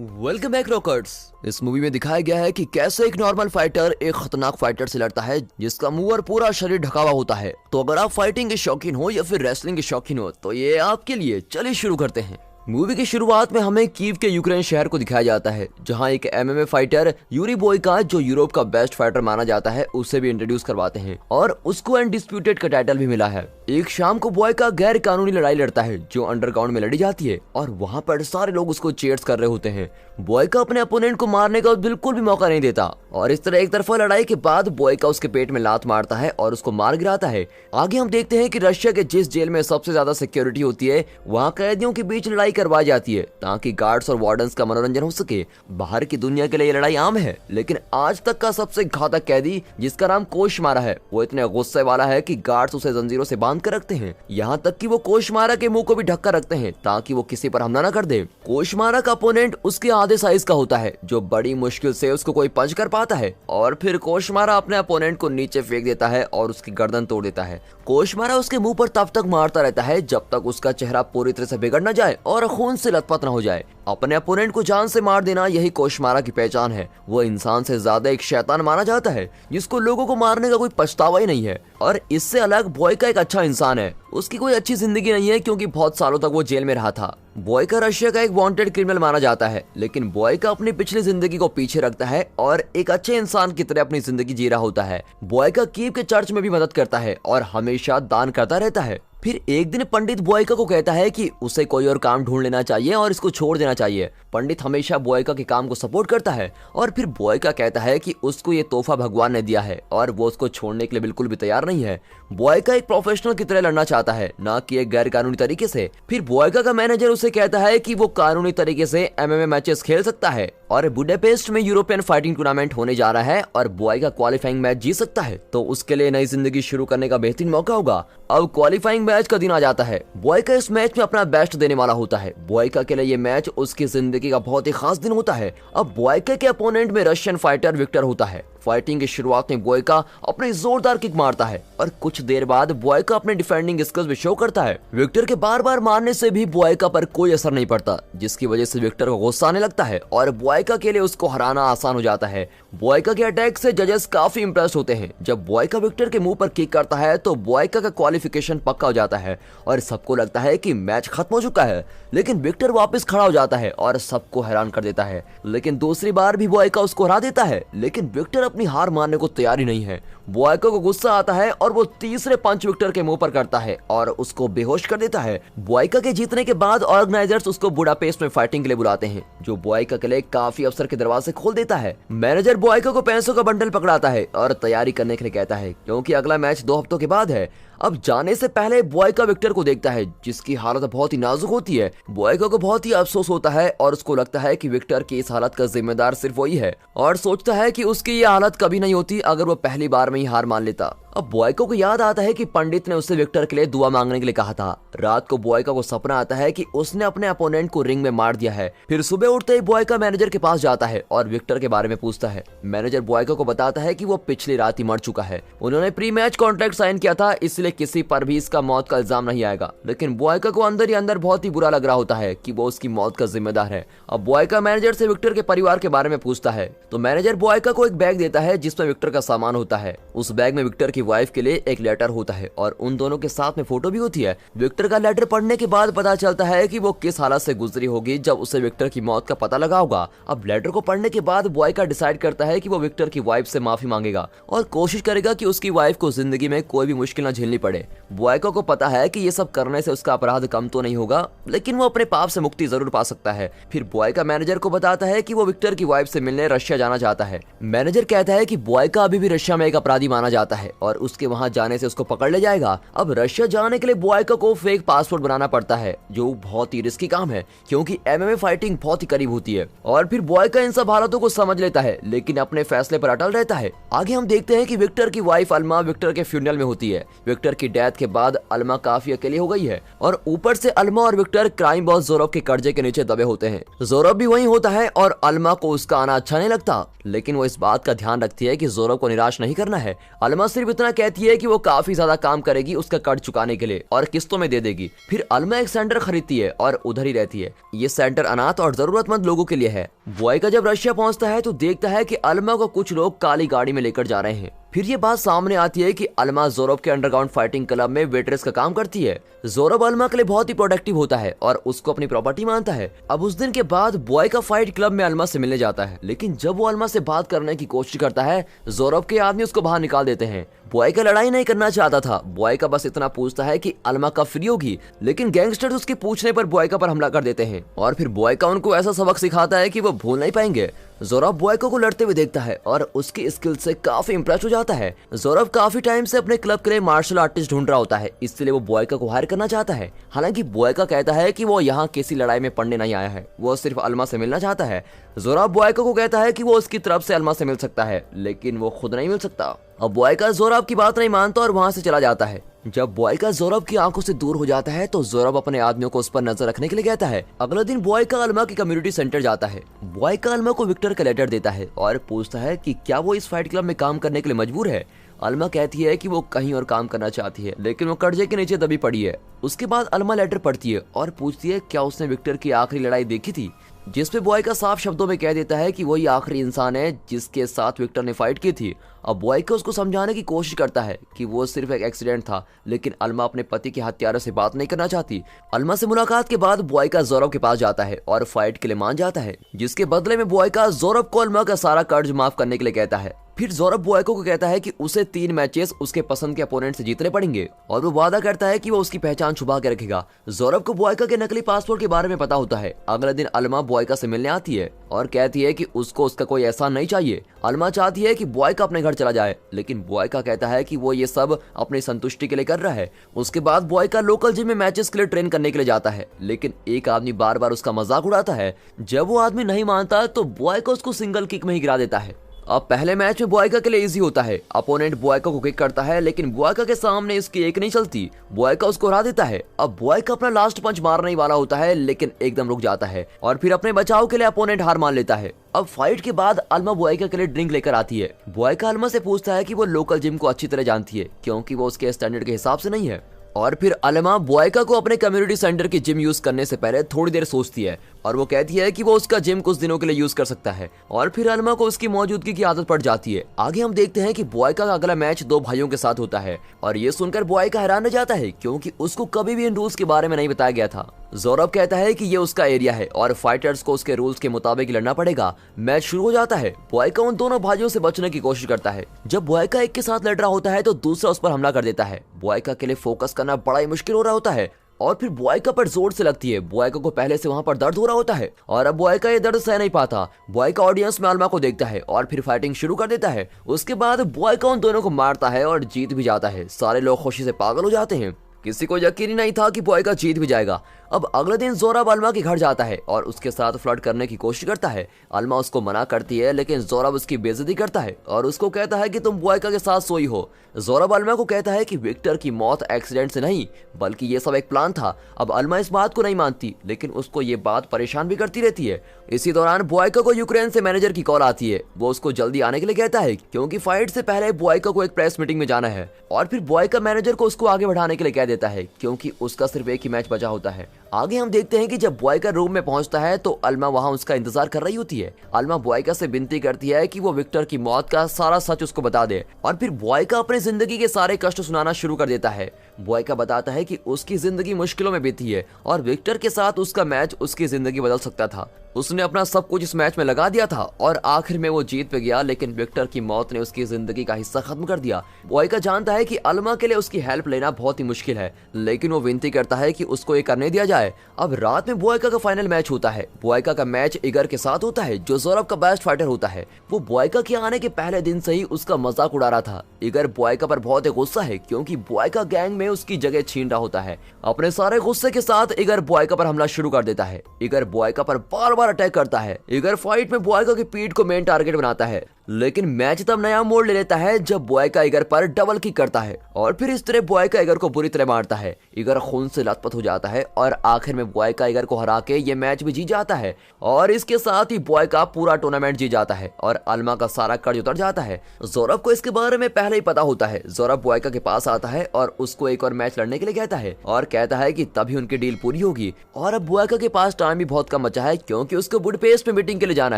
Welcome back rockers. इस movie में दिखाया गया है कि कैसे एक नॉर्मल फाइटर एक खतरनाक फाइटर से लड़ता है जिसका मुंह और पूरा शरीर ढका हुआ होता है। तो अगर आप फाइटिंग के शौकीन हो या फिर रेसलिंग के शौकीन हो तो ये आपके लिए। चलिए शुरू करते हैं। मूवी की शुरुआत में हमें कीव के यूक्रेन शहर को दिखाया जाता है जहां एक एमएमए फाइटर यूरी बोयका, जो यूरोप का बेस्ट फाइटर माना जाता है, उसे भी इंट्रोड्यूस करवाते हैं और उसको अनडिस्प्यूटेड का टाइटल भी मिला है। एक शाम को बोयका गैर कानूनी लड़ाई लड़ता है जो अंडरग्राउंड में लड़ी जाती है और वहां पर सारे लोग उसको चीयर्स कर रहे होते हैं। बोयका अपने अपोनेंट को मारने का बिल्कुल भी मौका नहीं देता और इस तरह एक तरफा लड़ाई के बाद बोयका उसके पेट में लात मारता है और उसको मार गिराता है। आगे हम देखते हैं कि रशिया के जिस जेल में सबसे ज्यादा सिक्योरिटी होती है वहाँ कैदियों के बीच लड़ाई करवाई जाती है ताकि गार्ड्स और वार्डन्स का मनोरंजन हो सके। बाहर की दुनिया के लिए ये लड़ाई आम है, लेकिन आज तक का सबसे घातक कैदी जिसका नाम कोशमारा है वो इतने गुस्से वाला है कि गार्ड्स उसे जंजीरों से बांध कर रखते हैं। यहाँ तक कि वो कोशमारा के मुंह को भी ढक कर रखते हैं ताकि वो किसी पर हमला न कर दे। कोशमारा का अपोनेंट उसके आधे साइज का होता है जो बड़ी मुश्किल से उसको कोई पंच कर पाता है और फिर कोशमारा अपने अपोनेंट को नीचे फेंक देता है और उसकी गर्दन तोड़ देता है। कोशमारा उसके मुंह पर तब तक मारता रहता है जब तक उसका चेहरा पूरी तरह से बिगड़ न जाए और खून से लथपथ न हो जाए। अपने अपोनेंट को जान से मार देना यही कोशमारा की पहचान है। वो इंसान से ज्यादा एक शैतान माना जाता है जिसको लोगों को मारने का कोई पछतावा ही नहीं है। और इससे अलग बोयका एक अच्छा इंसान है। उसकी कोई अच्छी जिंदगी नहीं है क्योंकि बहुत सालों तक वो जेल में रहा था। बोयका रशिया का एक वांटेड क्रिमिनल माना जाता है, लेकिन बोयका अपनी पिछली जिंदगी को पीछे रखता है और एक अच्छे इंसान की तरह अपनी जिंदगी जी रहा होता है। बोयका कीव के चर्च में भी मदद करता है और हमेशा दान करता रहता है। फिर एक दिन पंडित बोयका को कहता है कि उसे कोई और काम ढूंढ लेना चाहिए और इसको छोड़ देना चाहिए। पंडित हमेशा बोयका के काम को सपोर्ट करता है और फिर बोयका कहता है कि उसको ये तोहफा भगवान ने दिया है और वो उसको छोड़ने के लिए बिल्कुल भी तैयार नहीं है। बोयका एक प्रोफेशनल की तरह लड़ना चाहता है, ना कि एक गैर कानूनी तरीके से। फिर बोयका का मैनेजर उसे कहता है कि वो कानूनी तरीके से एमएमए मैचेस खेल सकता है और बुडापेस्ट में यूरोपियन फाइटिंग टूर्नामेंट होने जा रहा है और बोयका क्वालिफाइंग मैच जीत सकता है तो उसके लिए नई जिंदगी शुरू करने का बेहतरीन मौका होगा। अब क्वालिफाइंग मैच का दिन आ जाता है। बोयका इस मैच में अपना बेस्ट देने वाला होता है। बोयका के लिए ये मैच उसकी जिंदगी का बहुत ही खास दिन होता है। अब बोयका के अपोनेंट में रशियन फाइटर विक्टर होता है। फाइटिंग की शुरुआत में बोयका अपनी जोरदार किक मारता है और कुछ देर बाद बोयका अपने डिफेंडिंग स्किल्स भी शो करता है। विक्टर के बार बार मारने से भी बोयका पर कोई असर नहीं पड़ता, जिसकी वजह से विक्टर को गुस्सा आने लगता है और बोयका के लिए उसको हराना आसान हो जाता है। बोयका के अटैक से जजेस काफी इंप्रेस होते हैं। जब बोयका विक्टर के मुंह पर किक करता है तो बोयका का क्वालिफिकेशन पक्का हो जाता है और सबको लगता है कि मैच खत्म हो चुका है, लेकिन विक्टर वापस खड़ा हो जाता है और सबको हैरान कर देता है। लेकिन दूसरी बार भी बोयका उसको हरा देता है, लेकिन विक्टर अपनी हार मानने को तैयार ही नहीं है। बोयका को गुस्सा आता है और वो तीसरे पंच विक्टर के मुंह पर करता है और उसको बेहोश कर देता है। बोयका के जीतने के बाद ऑर्गेनाइजर्स उसको बुडापेस्ट में फाइटिंग के लिए बुलाते हैं, जो बोयका के लिए काफी अवसर के दरवाजे खोल देता है। मैनेजर बोयका को पैसों का बंडल पकड़ाता है और तैयारी करने के लिए कहता है क्योंकि अगला मैच 2 हफ्तों के बाद है। अब जाने से पहले बोयका विक्टर को देखता है जिसकी हालत बहुत ही नाजुक होती है। बोयका को बहुत ही अफसोस होता है और उसको लगता है कि विक्टर की इस हालत का जिम्मेदार सिर्फ वही है और सोचता है कि उसकी ये हालत कभी नहीं होती अगर वो पहली बार में ही हार मान लेता। अब बोयका को याद आता है कि पंडित ने उससे विक्टर के लिए दुआ मांगने के लिए कहा था। रात को बोयका को सपना आता है कि उसने अपने अपोनेंट को रिंग में मार दिया है। फिर सुबह उठते ही बोयका मैनेजर के पास जाता है और विक्टर के बारे में पूछता है। मैनेजर बोयका को बताता है कि वो पिछली रात ही मर चुका है। उन्होंने प्री मैच कॉन्ट्रैक्ट साइन किया था, इसलिए किसी पर भी इसका मौत का इल्जाम नहीं आएगा। लेकिन बोयका को अंदर ही अंदर बहुत ही बुरा लग रहा होता है कि वो उसकी मौत का जिम्मेदार है। अब बोयका मैनेजर से विक्टर के परिवार के बारे में पूछता है तो मैनेजर बोयका को एक बैग देता है जिसमें विक्टर का सामान होता है। उस बैग में विक्टर की वाइफ के लिए एक लेटर होता है और उन दोनों के साथ में फोटो भी होती है। विक्टर का लेटर पढ़ने के बाद पता चलता है कि वो किस हालत से गुजरी होगी जब उसे विक्टर की मौत का पता लगा होगा। अब लेटर को पढ़ने के बाद बोयका डिसाइड करता है कि वो विक्टर की वाइफ से माफी मांगेगा और कोशिश करेगा कि उसकी वाइफ को जिंदगी में कोई भी मुश्किल न झेलनी पड़े। बोयका को पता है कि ये सब करने से उसका अपराध कम तो नहीं होगा, लेकिन वो अपने पाप से मुक्ति जरूर पा सकता है। फिर बोयका मैनेजर को बताता है कि वो विक्टर की वाइफ से मिलने रशिया जाना चाहता है। मैनेजर कहता है कि बोयका अभी भी रशिया में एक अपराधी माना जाता है और उसके वहां जाने से उसको पकड़ ले जाएगा। अब रशिया जाने के लिए बोयका को फेक पासपोर्ट बनाना पड़ता है, जो बहुत ही रिस्की काम है क्योंकि एमएमए फाइटिंग बहुत ही करीब होती है। और फिर बोयका इन सब हालातों को समझ लेता है, लेकिन अपने फैसले पर अटल रहता है। आगे हम देखते हैं कि विक्टर की वाइफ अल्मा विक्टर के फ्यूनरल में होती है। विक्टर की डेथ के बाद अल्मा काफी अकेली हो गई है और ऊपर से अल्मा और विक्टर क्राइम बॉस जोरोव के कर्जे के नीचे दबे होते हैं। जोरोव भी वहीं होता है और अल्मा को उसका आना अच्छा नहीं लगता, लेकिन वो इस बात का ध्यान रखती है कि जोरोव को निराश नहीं करना है। अल्मा सिर्फ इतना अर्चना कहती है कि वो काफी ज्यादा काम करेगी उसका कर्ज चुकाने के लिए और किस्तों में दे देगी। फिर अलमा एक सेंटर खरीदती है और उधर ही रहती है। ये सेंटर अनाथ और जरूरतमंद लोगों के लिए है। बॉयका जब रशिया पहुंचता है तो देखता है कि अलमा को कुछ लोग काली गाड़ी में लेकर जा रहे हैं। फिर ये बात सामने आती है कि अलमा जोरब के अंडरग्राउंड फाइटिंग क्लब में वेटरेस का काम करती है। जोरब अलमा के लिए बहुत ही प्रोडक्टिव होता है और उसको अपनी प्रॉपर्टी मानता है। अब उस दिन के बाद बॉयका फाइट क्लब में अलमा से मिलने जाता है, लेकिन जब वो अलमा से बात करने की कोशिश करता है जोरब के आदमी उसको बाहर निकाल देते हैं। बॉयका लड़ाई नहीं करना चाहता था। बॉयका बस इतना पूछता है कि अलमा कब फ्री होगी, लेकिन गैंगस्टर्स उसके पूछने पर बॉयका पर हमला कर देते हैं और फिर बॉयका उनको ऐसा सबक सिखाता है कि वो भूल नहीं पाएंगे। जोरब बॉयका को लड़ते हुए देखता है और उसकी स्किल से काफी इंप्रेस हो जाता है। जोरब काफी टाइम से अपने क्लब के लिए मार्शल आर्टिस्ट ढूंढ रहा होता है, इसलिए वो बॉयका को हायर करना चाहता है। हालांकि बॉयका कहता है कि वो यहाँ किसी लड़ाई में पड़ने नहीं आया है, वो सिर्फ अलमा से मिलना चाहता है। जोरब बॉयका को कहता है कि वो उसकी तरफ से अलमा से मिल सकता है, लेकिन वो खुद नहीं मिल सकता। अब बॉयका जोरब की बात नहीं मानता और वहाँ से चला जाता है। जब बॉयका जोरब की आंखों से दूर हो जाता है तो जोरब अपने आदमियों को उस पर नजर रखने के लिए कहता है। अगले दिन बॉयका अलमा के कम्युनिटी सेंटर जाता है। बॉयका अलमा को विक्टर का लेटर देता है और पूछता है कि क्या वो इस फाइट क्लब में काम करने के लिए मजबूर है। अलमा कहती है कि वो कहीं और काम करना चाहती है, लेकिन वो कर्जे के नीचे दबी पड़ी है। उसके बाद अलमा लेटर पढ़ती है और पूछती है क्या उसने विक्टर की आखिरी लड़ाई देखी थी, जिसपे बॉयका साफ शब्दों में कह देता है कि वही आखिरी इंसान है जिसके साथ विक्टर ने फाइट की थी। अब बॉयका उसको समझाने की कोशिश करता है कि वो सिर्फ एक एक्सीडेंट था, लेकिन अलमा अपने पति के हत्यारे से बात नहीं करना चाहती। अलमा से मुलाकात के बाद बॉयका जोरब के पास जाता है और फाइट के लिए मान जाता है, जिसके बदले में बॉयका जोरब को अलमा का सारा कर्ज माफ करने के लिए कहता है। फिर जोरब बॉयका को कहता है कि उसे 3 मैचेस उसके पसंद के अपोनेंट से जीतने पड़ेंगे और वो वादा करता है कि वो उसकी पहचान छुपा के रखेगा। जोरब को बॉयका के नकली पासपोर्ट के बारे में पता होता है। अगले दिन अलमा बॉयका से मिलने आती है और कहती है कि उसको उसका कोई एहसान नहीं चाहिए। अलमा चाहती है कि बॉयका अपने घर चला जाए, लेकिन बॉयका कहता है कि वो ये सब अपनी संतुष्टि के लिए कर रहा है। उसके बाद बॉयका लोकल जिम में मैचेस के लिए ट्रेन करने के लिए जाता है, लेकिन एक आदमी बार बार उसका मजाक उड़ाता है। जब वो आदमी नहीं मानता तो बॉयका उसको सिंगल किक में ही गिरा देता है। अब पहले मैच में बॉयका के लिए इजी होता है। अपोनेंट बॉयका को किक करता है, लेकिन बॉयका के सामने इसकी एक नहीं चलती। बॉयका उसको हरा देता है। अब बॉयका अपना लास्ट पंच मारने ही वाला होता है, लेकिन एकदम रुक जाता है और फिर अपने बचाव के लिए अपोनेंट हार मान लेता है। अब फाइट के बाद अलमा बॉयका के लिए ड्रिंक लेकर आती है। बॉयका अलमा से पूछता है कि वो लोकल जिम को अच्छी तरह जानती है, क्योंकि वो उसके स्टैंडर्ड के हिसाब से नहीं है। और फिर अलमा बॉयका को अपने कम्युनिटी सेंटर की जिम यूज करने से पहले थोड़ी देर सोचती है और वो कहती है कि वो उसका जिम कुछ दिनों के लिए यूज कर सकता है और फिर अलमा को उसकी मौजूदगी की आदत पड़ जाती है। आगे हम देखते हैं कि बॉयका का अगला मैच 2 भाइयों के साथ होता है और ये सुनकर बॉयका हैरान रह जाता है, क्योंकि उसको कभी भी इन रूल्स के बारे में नहीं बताया गया था। जोरब कहता है कि ये उसका एरिया है और फाइटर्स को उसके रूल्स के मुताबिक लड़ना पड़ेगा। मैच शुरू हो जाता है। बॉयका उन दोनों भाइयों से बचने की कोशिश करता है। जब बॉयका एक के साथ लड़ रहा होता है तो दूसरा उस पर हमला कर देता है। बॉयका के लिए फोकस करना बड़ा ही मुश्किल हो रहा होता है और फिर बॉयका पर जोर से लगती है। बॉयका को पहले से वहां पर दर्द हो रहा होता है और अब बॉयका ये दर्द सह नहीं पाता। बॉयका ऑडियंस में अलमा को देखता है और फिर फाइटिंग शुरू कर देता है। उसके बाद बॉयका उन दोनों को मारता है और जीत भी जाता है। सारे लोग खुशी से पागल हो जाते हैं। किसी को यकीन ही नहीं था कि बॉयका जीत भी जाएगा। अब अगले दिन जोरब अलमा के घर जाता है और उसके साथ फ्लर्ट करने की कोशिश करता है। अलमा उसको मना करती है, लेकिन जोरब उसकी बेइज्जती करता है और उसको कहता है कि तुम बॉयका के साथ सोई हो। जोरब अलमा को कहता है कि विक्टर की मौत एक्सीडेंट से नहीं, बल्कि ये सब एक प्लान था। अब अलमा इस बात को नहीं मानती, लेकिन उसको ये बात परेशान भी करती रहती है। इसी दौरान बॉयका को यूक्रेन से मैनेजर की कॉल आती है। वो उसको जल्दी आने के लिए कहता है, क्योंकि फाइट से पहले बॉयका को एक प्रेस मीटिंग में जाना है। और फिर बॉयका मैनेजर को उसको आगे बढ़ाने के लिए कह देता है, क्योंकि उसका सिर्फ एक ही मैच बचा होता है। आगे हम देखते हैं कि जब बॉयका रूम में पहुंचता है तो अलमा वहां उसका इंतजार कर रही होती है। अलमा बॉयका से विनती करती है कि वो विक्टर की मौत का सारा सच उसको बता दे और फिर बॉयका अपनी जिंदगी के सारे कष्ट सुनाना शुरू कर देता है। बॉयका बताता है कि उसकी जिंदगी मुश्किलों में बीती है और विक्टर के साथ उसका मैच उसकी जिंदगी बदल सकता था। उसने अपना सब कुछ इस मैच में लगा दिया था और आखिर में वो जीत पे गया, लेकिन विक्टर की मौत ने उसकी जिंदगी का हिस्सा खत्म कर दिया। बॉयका जानता है कि अलमा के लिए उसकी हेल्प लेना बहुत ही मुश्किल है, लेकिन वो विनती करता है कि उसको ये करने दिया जाए। अब रात में बॉयका का फाइनल मैच होता है। बॉयका का मैच इगर के साथ होता है, जो जोरब का बेस्ट फाइटर होता है। वो बॉयका के आने के पहले दिन से ही उसका मजाक उड़ा रहा था। इगर बॉयका पर बहुत गुस्सा है, क्योंकि बॉयका गैंग में उसकी जगह छीन रहा होता है। अपने सारे गुस्से के साथ इगर बॉयका पर हमला शुरू कर देता है। इगर बॉयका पर बार बार अटैक करता है। इगर फाइट में बॉयका की पीठ को मेन टारगेट बनाता है, लेकिन मैच तब नया मोड़ ले लेता है जब बोयका ईगर पर डबल किक करता है और फिर इस तरह बोयका ईगर को बुरी तरह मारता है। ईगर खून से लथपथ हो जाता है और आखिर में बोयका ईगर को हरा के ये मैच भी जीत जाता है और इसके साथ ही बोयका पूरा टूर्नामेंट जीत जाता है और अल्मा का सारा कर्ज उतर जाता है। जोरब को इसके बारे में पहले ही पता होता है। जोरब बोयका के पास आता है और उसको एक और मैच लड़ने के लिए कहता है और कहता है कि तभी उनकी डील पूरी होगी। और अब बोयका के पास टाइम भी बहुत कम बचा है क्योंकि उसको बुडापेस्ट में मीटिंग के लिए जाना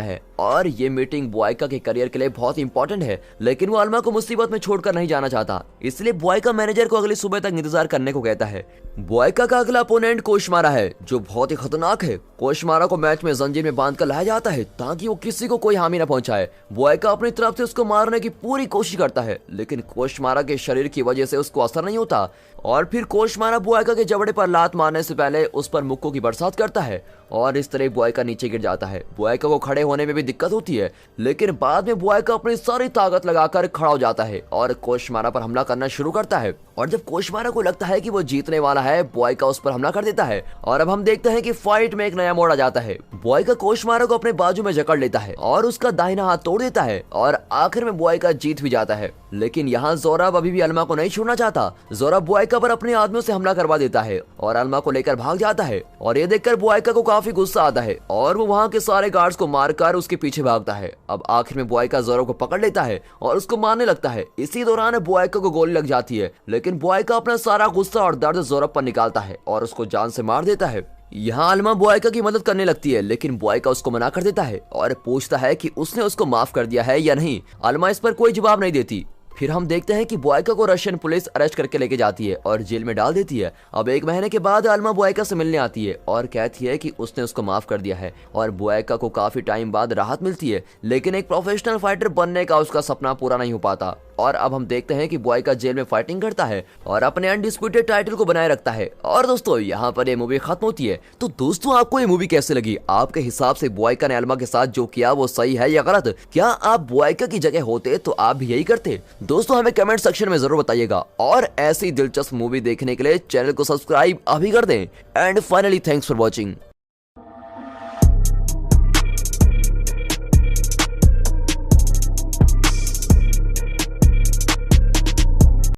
है और ये मीटिंग बोयका के करियर के लिए बहुत इंपॉर्टेंट है। लेकिन वो अल्मा को मुसीबत में छोड़कर नहीं जाना चाहता, इसलिए बोयका मैनेजर को अगली सुबह तक इंतजार करने को कहता है। बोयका का अगला अपोनेंट कोशमारा है जो बहुत ही खतरनाक है। कोशमारा को मैच में जंजीर में बांध कर लाया जाता है ताकि वो किसी को कोई हानि न पहुंचाए। बोयका अपनी तरफ से उसको मारने की पूरी कोशिश करता है लेकिन कोशमारा के शरीर की वजह से उसको असर नहीं होता और फिर कोशमारा बोयका के जबड़े पर लात मारने से पहले उस पर मुक्कों की बरसात करता है और इस तरह बोयका नीचे गिर जाता है। बोयका को खड़े होने में भी दिक्कत होती है लेकिन बाद में बोयका अपनी सारी ताकत लगाकर खड़ा हो जाता है और कोशमारा पर हमला करना शुरू करता है और जब कोशमारा को लगता है कि वो जीतने वाला है बोयका उस पर हमला कर देता है और अब हम देखते हैं कि फाइट में एक नया मोड़ आ जाता है। बोयका कोशमारा को अपने बाजू में जकड़ लेता है और उसका दाहिना हाथ तोड़ देता है और आखिर में बोयका जीत भी जाता है। लेकिन यहाँ जोरब अभी भी अल्मा को नहीं छोड़ना चाहता। जोरब बोयका पर अपने आदमियों से हमला करवा देता है और अल्मा को लेकर भाग जाता है और ये देखकर बोयका को काफी गुस्सा आता है और वो वहाँ के सारे गार्ड्स को मारकर उसके पीछे भागता है। अब आखिर में बोयका जोरब को पकड़ लेता है और उसको मारने लगता है। इसी दौरान बोयका को गोली लग जाती है लेकिन बोयका अपना सारा गुस्सा और दर्द जोरब पर निकालता है और उसको जान से मार देता है। यहाँ अल्मा बोयका की मदद करने लगती है लेकिन बोयका उसको मना कर देता है और पूछता है कि उसने उसको माफ कर दिया है या नहीं। अल्मा इस पर कोई जवाब नहीं देती। फिर हम देखते हैं कि बोयका को रशियन पुलिस अरेस्ट करके लेके जाती है और जेल में डाल देती है। अब 1 महीने के बाद अल्मा बोयका से मिलने आती है और कहती है कि उसने उसको माफ कर दिया है और बोयका को काफी टाइम बाद राहत मिलती है लेकिन एक प्रोफेशनल फाइटर बनने का उसका सपना पूरा नहीं हो पाता। और अब हम देखते हैं कि बोयका जेल में फाइटिंग करता है और अपने अनडिस्प्यूटेड टाइटल को बनाए रखता है। और दोस्तों यहाँ पर ये मूवी खत्म होती है। तो दोस्तों आपको ये मूवी कैसे लगी? आपके हिसाब से बोयका ने अल्मा के साथ जो किया वो सही है या गलत? क्या आप बोयका की जगह होते तो आप भी यही करते? दोस्तों हमें कमेंट सेक्शन में जरूर बताइएगा और ऐसी दिलचस्प मूवी देखने के लिए चैनल को सब्सक्राइब अभी कर दें। And finally thanks for watching.